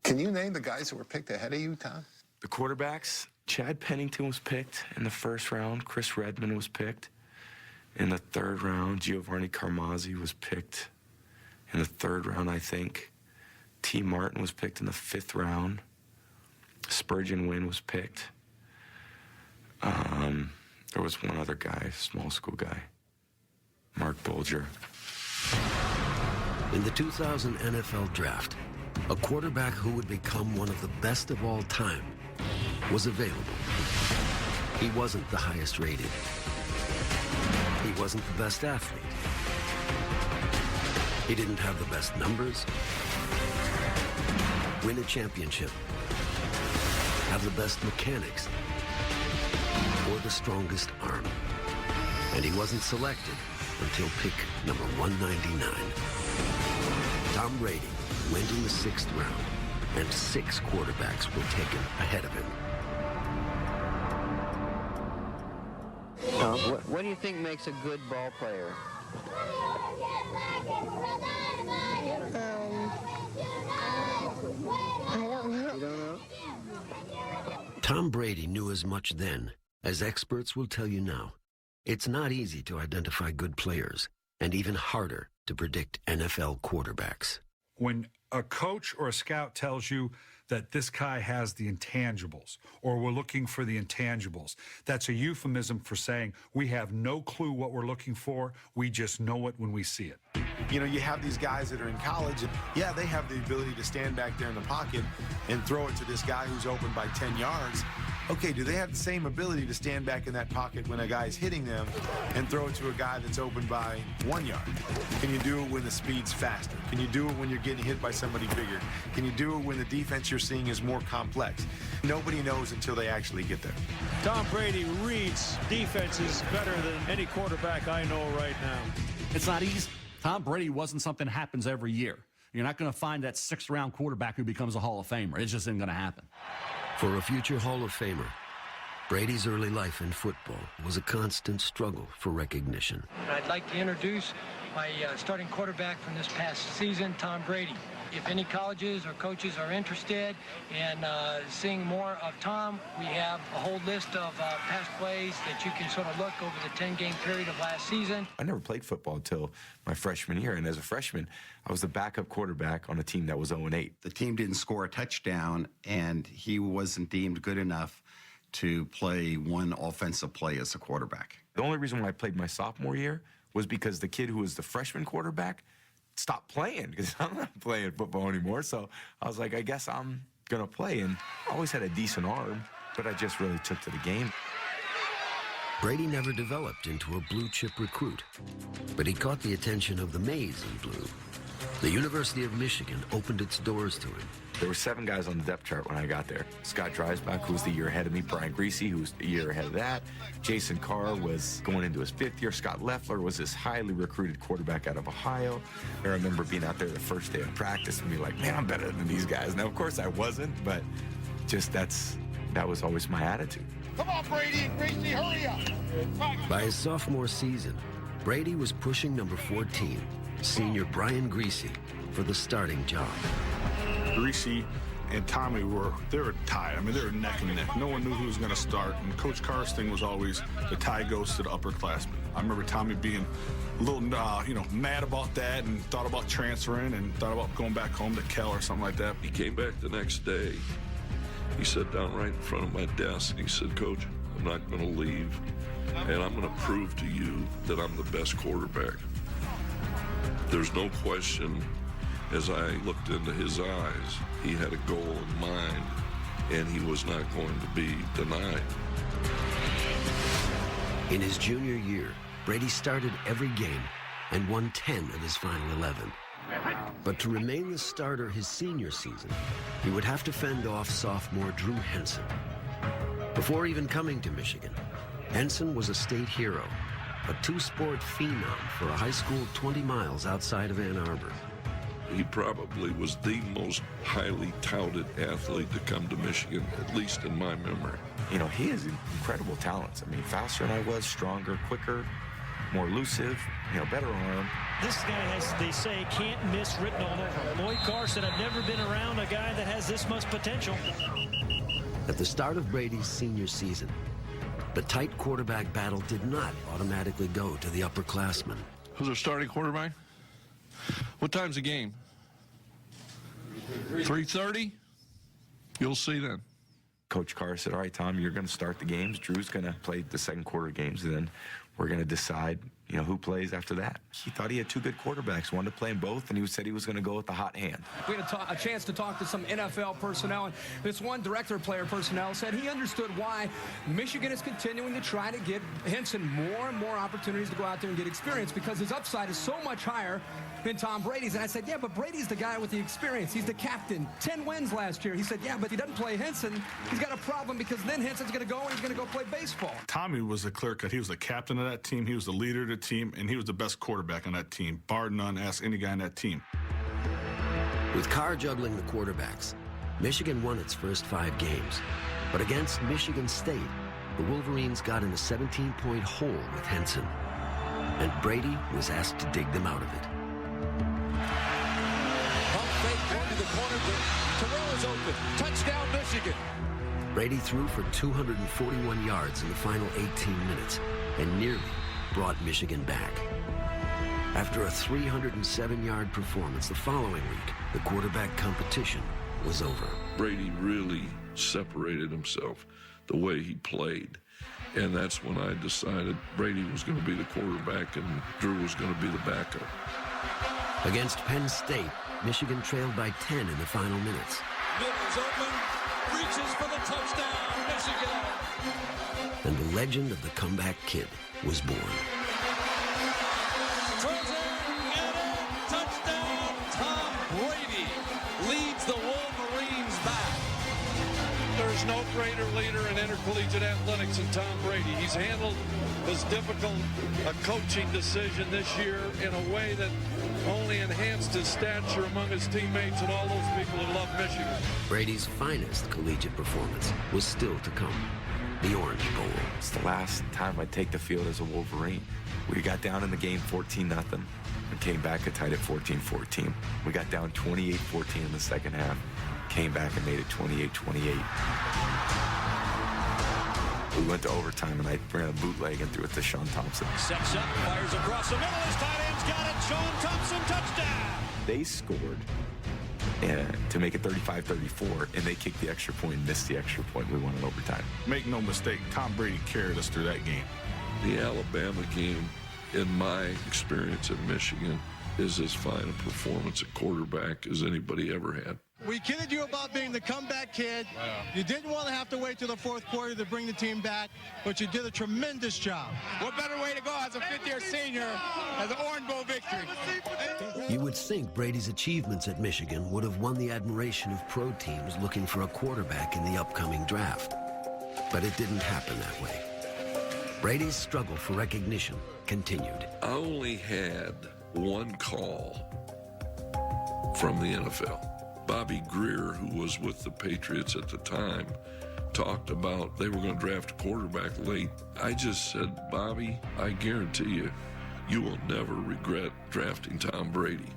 Can you name the guys that were picked ahead of you, Tom? The quarterbacks, Chad Pennington was picked in the first round. Chris Redmond was picked in the third round. Giovanni Carmazzi was picked in the third round, I think. T. Martin was picked in the fifth round. Spurgeon Wynn was picked. There was one other guy, small school guy, Mark Bolger. In the 2000 NFL Draft, a quarterback who would become one of the best of all time was available. He wasn't the highest rated. He wasn't the best athlete. He didn't have the best numbers, win a championship, have the best mechanics, or the strongest arm. And he wasn't selected until pick number 199. Tom Brady went in the 6th round, and 6 quarterbacks were taken ahead of him. Tom, what do you think makes a good ball player? I don't know. You don't know? Tom Brady knew as much then as experts will tell you now. It's not easy to identify good players, and even harder to predict NFL quarterbacks. When a coach or a scout tells you that this guy has the intangibles, or we're looking for the intangibles, that's a euphemism for saying we have no clue what we're looking for, we just know it when we see it. You know, you have these guys that are in college, and yeah, they have the ability to stand back there in the pocket and throw it to this guy who's open by 10 yards. Okay, do they have the same ability to stand back in that pocket when a guy's hitting them and throw it to a guy that's open by 1 yard? Can you do it when the speed's faster? Can you do it when you're getting hit by somebody bigger? Can you do it when the defense you're seeing is more complex? Nobody knows until they actually get there. Tom Brady reads defenses better than any quarterback I know right now. It's not easy. Tom Brady wasn't something that happens every year. You're not going to find that 6th-round quarterback who becomes a Hall of Famer. It just isn't going to happen. For a future Hall of Famer, Brady's early life in football was a constant struggle for recognition. I'd like to introduce my starting quarterback from this past season, Tom Brady. If any colleges or coaches are interested in seeing more of Tom, we have a whole list of past plays that you can sort of look over the 10-game period of last season. I never played football until my freshman year, and as a freshman, I was the backup quarterback on a team that was 0-8. The team didn't score a touchdown, and he wasn't deemed good enough to play one offensive play as a quarterback. The only reason why I played my sophomore year was because the kid who was the freshman quarterback stopped playing, because I'm not playing football anymore. So I was like, I guess I'm going to play. And I always had a decent arm, but I just really took to the game. Brady never developed into a blue-chip recruit, but he caught the attention of the maize in blue. The University of Michigan opened its doors to him. There were 7 guys on the depth chart when I got there. Scott Dreisbach, who was the year ahead of me. Brian Griese, who was the year ahead of that. Jason Carr was going into his 5th year. Scott Loeffler was this highly recruited quarterback out of Ohio. I remember being out there the first day of practice and being like, man, I'm better than these guys. Now, of course, I wasn't, but just that was always my attitude. Come on, Brady and Griese, hurry up. By his sophomore season, Brady was pushing number 14, senior Brian Griese, for the starting job. Griese and Tommy they were tied. I mean, they were neck and neck. No one knew who was going to start, and Coach Carr's thing was always the tie goes to the upperclassmen. I remember Tommy being a little, mad about that, and thought about transferring, and thought about going back home to Cal or something like that. He came back the next day. He sat down right in front of my desk, and he said, Coach, I'm not going to leave, and I'm going to prove to you that I'm the best quarterback. There's no question. As I looked into his eyes, he had a goal in mind, and he was not going to be denied. In his junior year, Brady started every game and won 10 of his final 11. But to remain the starter his senior season, he would have to fend off sophomore Drew Henson. Before even coming to Michigan, Henson was a state hero, a 2-sport phenom for a high school 20 miles outside of Ann Arbor. He probably was the most highly touted athlete to come to Michigan, at least in my memory. You know, he has incredible talents. I mean, faster than I was, stronger, quicker, more elusive, better arm. This guy has, they say, can't miss written all over him. Lloyd Carr said, I've never been around a guy that has this much potential. At the start of Brady's senior season, the tight quarterback battle did not automatically go to the upperclassmen. Who's our starting quarterback? What time's the game? 3:30? You'll see then. Coach Carr said, all right, Tom, you're going to start the games. Drew's going to play the second quarter games, and then we're going to decide, who plays after that. He thought he had two good quarterbacks, wanted to play them both, and he said he was going to go with the hot hand. We had a chance to talk to some NFL personnel, and this one director of player personnel said he understood why Michigan is continuing to try to give Henson more and more opportunities to go out there and get experience because his upside is so much higher than Tom Brady's. And I said, yeah, but Brady's the guy with the experience. He's the captain. 10 wins last year. He said, yeah, but he doesn't play Henson. He's got a problem because then Henson's going to go and he's going to go play baseball. Tommy was a clear cut. He was the captain of that team. He was the leader of the team, and he was the best quarterback on that team, bar none. Ask any guy on that team. With Carr juggling the quarterbacks, Michigan won its first 5 games. But against Michigan State, the Wolverines got in a 17-point hole with Henson. And Brady was asked to dig them out of it. Pump fake going to the corner. Terrell is open. Touchdown, Michigan. Brady threw for 241 yards in the final 18 minutes and nearly brought Michigan back. After a 307-yard performance the following week, the quarterback competition was over. Brady really separated himself the way he played. And that's when I decided Brady was going to be the quarterback and Drew was going to be the backup. Against Penn State, Michigan trailed by 10 in the final minutes. Middle's open, reaches for the touchdown, Michigan. And the legend of the comeback kid was born. Throws it, touchdown, Tom Brady leads the Wolverines back. There's no greater leader in intercollegiate athletics than Tom Brady. He's handled as difficult a coaching decision this year in a way that only enhanced his stature among his teammates and all those people who love Michigan. Brady's finest collegiate performance was still to come. The Orange Bowl. It's the last time I'd take the field as a Wolverine. We got down in the game 14-0 and came back and tied it 14-14. We got down 28-14 in the second half, came back and made it 28-28. We went to overtime and I ran a bootleg and threw it to Sean Thompson. Sets up, fires across the middle. His tight end's got it. Sean Thompson, touchdown. They scored to make it 35-34, and they kicked the extra point and missed the extra point. We won in overtime. Make no mistake, Tom Brady carried us through that game. The Alabama game, in my experience at Michigan, is as fine a performance at quarterback as anybody ever had. We kidded you about being the comeback kid. Wow. You didn't want to have to wait till the fourth quarter to bring the team back, but you did a tremendous job. What better way to go as a fifth-year senior as an Orange Bowl victory? You would think Brady's achievements at Michigan would have won the admiration of pro teams looking for a quarterback in the upcoming draft. But it didn't happen that way. Brady's struggle for recognition continued. I only had one call from the NFL. Bobby Greer, who was with the Patriots at the time, talked about they were going to draft a quarterback late. I just said, Bobby, I guarantee you, you will never regret drafting Tom Brady.